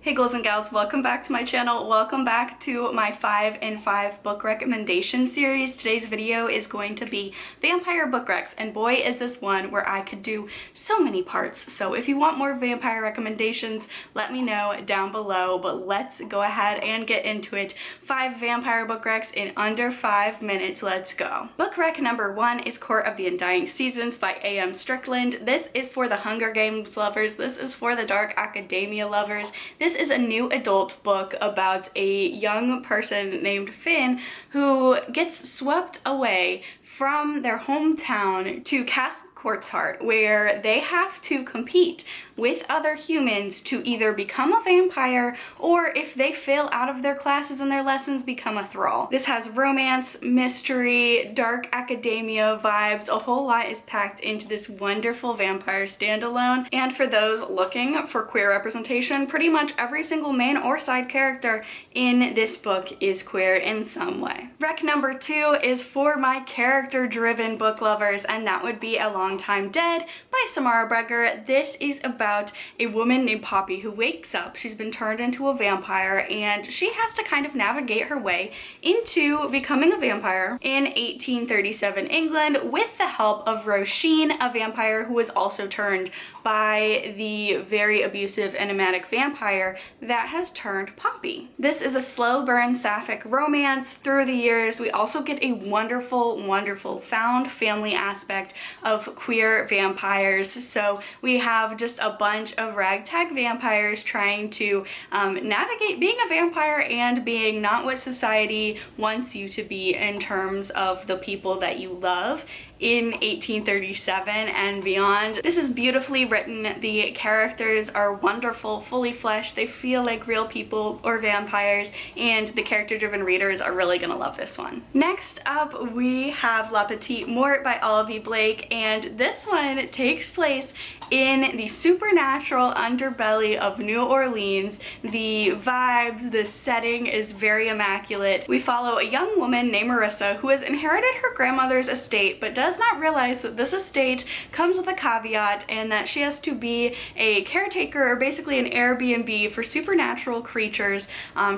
Hey girls and gals, welcome back to my channel. Welcome back to my 5 in 5 book recommendation series. Today's video is going to be vampire book recs, and boy is this one where I could do so many parts. So if you want more vampire recommendations, let me know down below, but let's go ahead and get into it. 5 vampire book recs in under 5 minutes. Let's go. Book rec number 1 is Court of the Undying Seasons by A.M. Strickland. This is for the Hunger Games lovers. This is for the dark academia lovers. This is a new adult book about a young person named Finn who gets swept away from their hometown to Castle Quartzheart, where they have to compete with other humans to either become a vampire or, if they fail out of their classes and their lessons, become a thrall. This has romance, mystery, dark academia vibes. A whole lot is packed into this wonderful vampire standalone, and for those looking for queer representation, pretty much every single main or side character in this book is queer in some way. Rec number 2 is for my character-driven book lovers, and that would be A Long Time Dead by Samara Breger. This is about a woman named Poppy who wakes up. She's been turned into a vampire, and she has to kind of navigate her way into becoming a vampire in 1837 England with the help of Roisin, a vampire who was also turned by the very abusive enigmatic vampire that has turned Poppy. This is a slow burn sapphic romance through the years. We also get a wonderful found family aspect of queer vampires. So we have just a bunch of ragtag vampires trying to navigate being a vampire and being not what society wants you to be in terms of the people that you love in 1837 and beyond. This is beautifully written. The characters are wonderful, fully fleshed. They feel like real people or vampires, and the character-driven readers are really gonna love this one. Next up, we have Petite, Mort by Olivia Blake, and this one takes place in the supernatural underbelly of New Orleans. The vibes, the setting is very immaculate. We follow a young woman named Marissa who has inherited her grandmother's estate but does not realize that this estate comes with a caveat and that she has to be a caretaker, or basically an Airbnb, for supernatural creatures.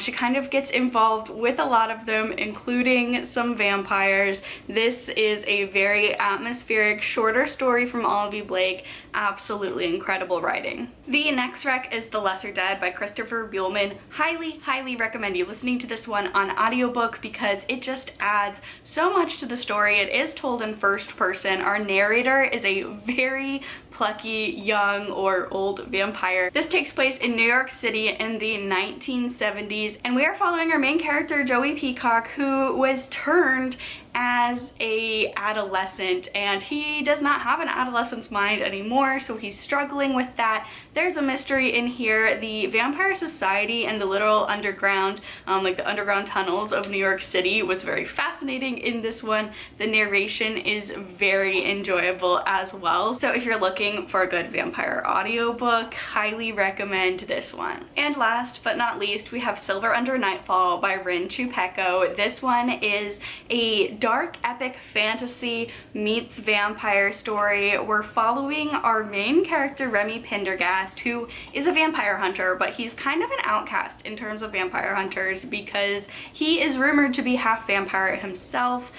She kind of gets involved with a lot of them, including some vampires. This is a very atmospheric, shorter story from Olivia Blake. Absolutely incredible writing. The next rec is The Lesser Dead by Christopher Buehlman. Highly recommend you listening to this one on audiobook because it just adds so much to the story. It is told in first person. Our narrator is a very plucky young or old vampire. This takes place in New York City in the 1970s, and we are following our main character, Joey Peacock, who was turned as a adolescent, and he does not have an adolescent's mind anymore, so he's struggling with that. There's a mystery in here. The vampire society and the literal underground, like the underground tunnels of New York City, was very fascinating in this one. The narration is very enjoyable as well. So if you're looking for a good vampire audiobook, highly recommend this one. And last but not least, we have Silver Under Nightfall by Rin Chupeco. This one is a dark epic fantasy meets vampire story. We're following our main character, Remy Pendergast, who is a vampire hunter, but he's kind of an outcast in terms of vampire hunters because he is rumored to be half vampire himself.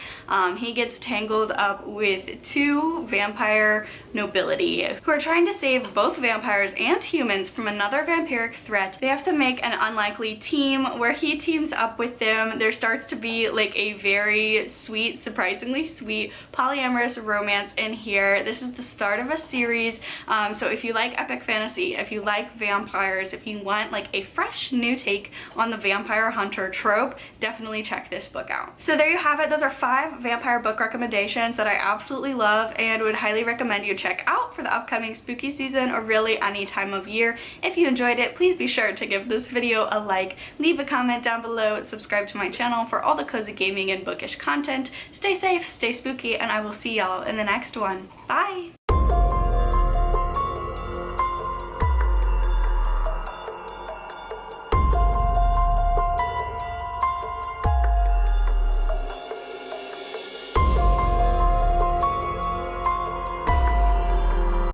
He gets tangled up with 2 vampire nobility who are trying to save both vampires and humans from another vampiric threat. They have to make an unlikely team where he teams up with them. There starts to be like a very sweet, surprisingly sweet polyamorous romance in here. This is the start of a series, so if you like epic fantasy, if you like vampires, if you want like a fresh new take on the vampire hunter trope, definitely check this book out. So there you have it. Those are 5 vampire book recommendations that I absolutely love and would highly recommend you check out for the upcoming spooky season, or really any time of year. If you enjoyed it, please be sure to give this video a like, leave a comment down below, subscribe to my channel for all the cozy gaming and bookish content. Stay safe, stay spooky, and I will see y'all in the next one. Bye!